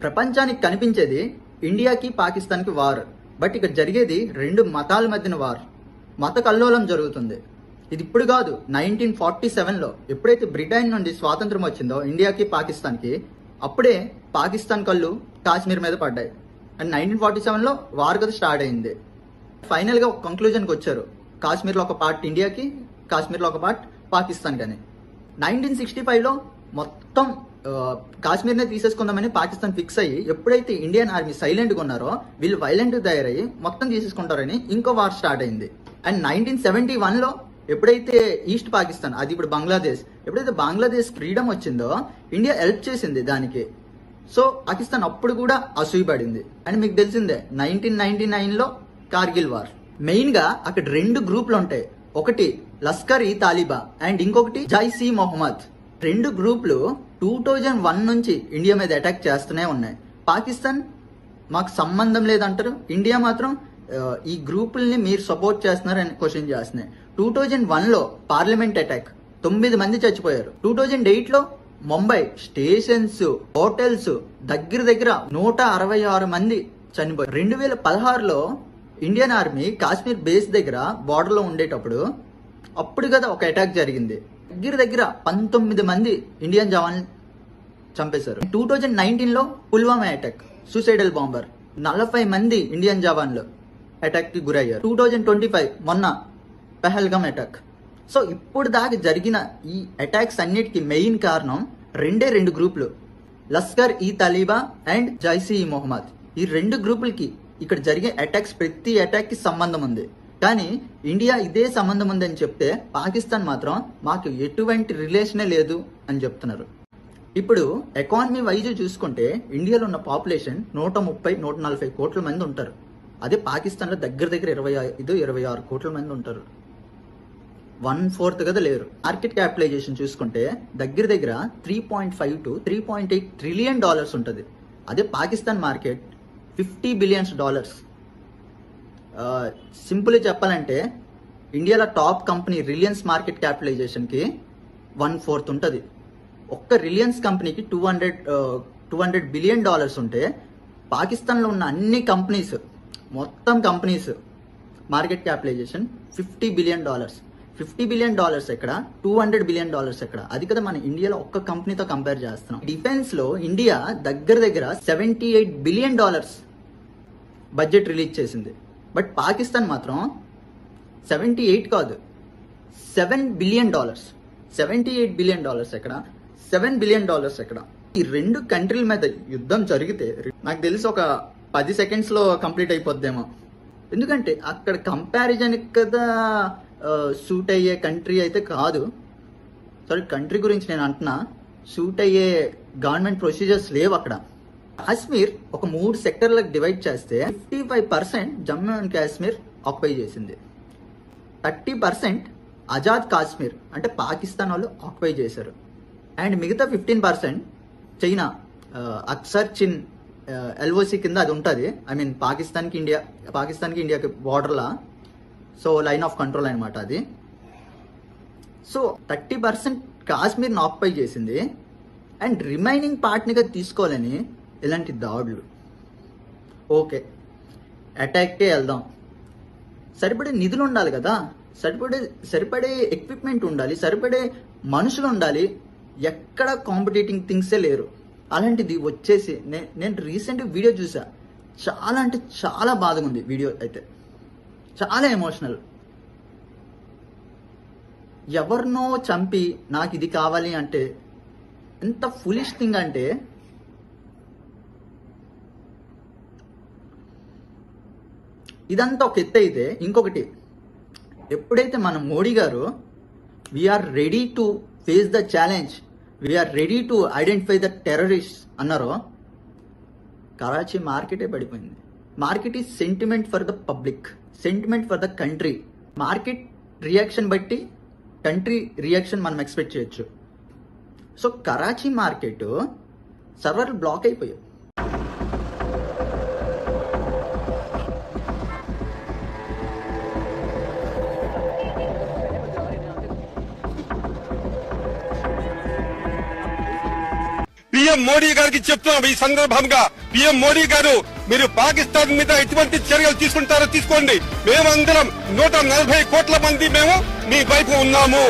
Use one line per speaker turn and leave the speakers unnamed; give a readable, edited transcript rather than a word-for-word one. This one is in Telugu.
ప్రపంచానికి కనిపించేది ఇండియాకి పాకిస్తాన్కి వార్, బట్ ఇక్కడ జరిగేది రెండు మతాల మధ్యన వార్, మత కల్లోలం జరుగుతుంది. ఇది ఇప్పుడు కాదు, 1947లో ఎప్పుడైతే బ్రిటన్ నుండి స్వాతంత్రం వచ్చిందో ఇండియాకి పాకిస్తాన్కి, అప్పుడే పాకిస్తాన్ కళ్ళు కాశ్మీర్ మీద పడ్డాయి. అండ్ 1947లో వార్ కదా స్టార్ట్ అయింది. ఫైనల్గా ఒక కంక్లూజన్కి వచ్చారు, కాశ్మీర్లో ఒక పార్ట్ ఇండియాకి, కాశ్మీర్లో ఒక పార్ట్ పాకిస్తాన్కి అని. 1965లో మొత్తం కాశ్మీర్నే తీసేసుకుందామని పాకిస్తాన్ ఫిక్స్ అయ్యి, ఎప్పుడైతే ఇండియన్ ఆర్మీ సైలెంట్గా ఉన్నారో వీళ్ళు వైలెంట్ తయారయ్యి మొత్తం తీసేసుకుంటారని ఇంకో వార్ స్టార్ట్ అయింది. అండ్ 1971లో ఎప్పుడైతే ఈస్ట్ పాకిస్తాన్, అది ఇప్పుడు బంగ్లాదేశ్, ఎప్పుడైతే బంగ్లాదేశ్ ఫ్రీడమ్ వచ్చిందో ఇండియా హెల్ప్ చేసింది దానికి. సో పాకిస్తాన్ అప్పుడు కూడా అసూయపడింది. అండ్ మీకు తెలిసిందే 1999లో కార్గిల్ వార్. మెయిన్గా అక్కడ రెండు గ్రూపులు ఉంటాయి, ఒకటి లస్కర్ ఈ తాలిబా అండ్ ఇంకొకటి జైష్ ఈ మొహమ్మద్. రెండు గ్రూపులు 2001 నుంచి ఇండియా మీద అటాక్ చేస్తూనే ఉన్నాయి. పాకిస్తాన్ మాకు సంబంధం లేదంటారు, ఇండియా మాత్రం ఈ గ్రూపుల్ని మీరు సపోర్ట్ చేస్తున్నారని క్వశ్చన్ చేస్తున్నాయి. 2001లో పార్లమెంట్ అటాక్, 9 మంది చచ్చిపోయారు. 2008లో ముంబై స్టేషన్స్, హోటల్స్ దగ్గర 166 మంది చనిపోయారు. 2016లో ఇండియన్ ఆర్మీ కాశ్మీర్ బేస్ దగ్గర బార్డర్లో ఉండేటప్పుడు అప్పుడు కదా ఒక అటాక్ జరిగింది, దగ్గర 19 మంది ఇండియన్ జవాన్లు చంపేశారు. 2019లో పుల్వామా అటాక్, సూసైడల్ బాంబర్, 40 మంది ఇండియన్ జవాన్లు అటాక్ కి గురయ్యారు. 2025 మొన్న పెహల్గామ్ అటాక్. సో ఇప్పుడు దాకా జరిగిన ఈ అటాక్స్ అన్నిటికీ మెయిన్ కారణం రెండు గ్రూపులు, లస్కర్ ఈ తలీబా అండ్ జైష్ ఈ మొహమ్మద్. ఈ రెండు గ్రూపులకి ఇక్కడ జరిగే అటాక్స్, ప్రతి అటాక్ కి సంబంధం ఉంది. కానీ ఇండియా ఇదే సంబంధం ఉందని చెప్తే పాకిస్తాన్ మాత్రం మాకు ఎటువంటి రిలేషనే లేదు అని చెప్తున్నారు. ఇప్పుడు ఎకానమీ వైజ్ చూసుకుంటే ఇండియాలో ఉన్న పాపులేషన్ 130-140 కోట్ల మంది ఉంటారు. అదే పాకిస్తాన్లో దగ్గర 25-26 కోట్ల మంది ఉంటారు. 1/4 కదా లేరు. మార్కెట్ క్యాపిటలైజేషన్ చూసుకుంటే దగ్గర 3.5 to 3.8 ట్రిలియన్ డాలర్స్ ఉంటుంది. అదే పాకిస్తాన్ మార్కెట్ $50 బిలియన్స్. సింపుల్గా చెప్పాలంటే ఇండియాలో టాప్ కంపెనీ రిలయన్స్ మార్కెట్ క్యాపిటలైజేషన్కి 1/4 ఉంటుంది. ఒక్క రిలయన్స్ కంపెనీకి $200 బిలియన్ ఉంటే పాకిస్తాన్లో ఉన్న అన్ని కంపెనీస్, మొత్తం companies market capitalisation $50 billion. $50 billion ఎక్కడ, $200 బిలియన్ ఎక్కడ? అది కదా మన ఇండియాలో ఒక్క కంపెనీతో కంపేర్ చేస్తున్నాం. డిఫెన్స్ లో ఇండియా దగ్గర $78 బిలియన్ బడ్జెట్ రిలీజ్ చేసింది. బట్ పాకిస్తాన్ మాత్రం 78 కాదు, $7 బిలియన్. $78 బిలియన్ ఎక్కడ, $7 బిలియన్ ఎక్కడ? ఈ రెండు కంట్రీల మీద యుద్ధం జరిగితే నాకు తెలిసి ఒక 10 సెకండ్స్లో కంప్లీట్ అయిపోద్దేమో. ఎందుకంటే అక్కడ కంపారిజన్ కదా సూట్ అయ్యే కంట్రీ అయితే కాదు. సారీ, కంట్రీ గురించి నేను అంటున్నా, సూట్ అయ్యే గవర్నమెంట్ ప్రొసీజర్స్ లేవు అక్కడ. కాశ్మీర్ ఒక 3 సెక్టర్లకు డివైడ్ చేస్తే 55% జమ్మూ అండ్ కాశ్మీర్ ఆక్యుపై చేసింది, 30% ఆజాద్ కాశ్మీర్ అంటే పాకిస్తాన్ వాళ్ళు ఆక్యుపై చేశారు, అండ్ మిగతా 15% చైనా అక్సర్ చిన్ ఎల్ఓసి కింద అది ఉంటుంది. ఐ మీన్ పాకిస్తాన్కి ఇండియాకి బార్డర్లా, సో లైన్ ఆఫ్ కంట్రోల్ అనమాట అది. సో 30% కాశ్మీర్ని ఆక్యుపై చేసింది, అండ్ రిమైనింగ్ పార్ట్నిగా తీసుకోవాలని ఇలాంటి దాడులు. ఓకే, అటాక్కే వెళ్దాం, సరిపడే నిధులు ఉండాలి కదా, సరిపడే ఎక్విప్మెంట్ ఉండాలి, సరిపడే మనుషులు ఉండాలి. ఎక్కడ కాంపిటేటింగ్ థింగ్సే లేరు. అలాంటిది వచ్చేసి నేను రీసెంట్ వీడియో చూసా, చాలా అంటే చాలా బాధగా ఉంది వీడియో అయితే, చాలా ఎమోషనల్. ఎవరినో చంపి నాకు ఇది కావాలి అంటే ఎంత ఫులిష్ థింగ్ అంటే, ఇదంతా ఒక ఎత్తు అయితే, ఇంకొకటి ఎప్పుడైతే మన మోడీ గారు we're ready to face the challenge, we're ready to identify the terrorist అన్నారో, కరాచీ మార్కెటే పడిపోయింది. Market is sentiment for the public, sentiment for the country. Market reaction బట్టి కంట్రీ రియాక్షన్ మనం ఎక్స్పెక్ట్ చేయొచ్చు. సో కరాచీ మార్కెట్ సర్వర్లు బ్లాక్ అయిపోయాయి.
పిఎం మోడీ గారికి చెప్తున్నాం ఈ సందర్భంగా, పిఎం మోడీ గారు మీరు పాకిస్తాన్ మీద ఎటువంటి చర్యలు తీసుకుంటారో తీసుకోండి. మేమందరం 140 కోట్ల మంది మేము మీ వైపు ఉన్నాము.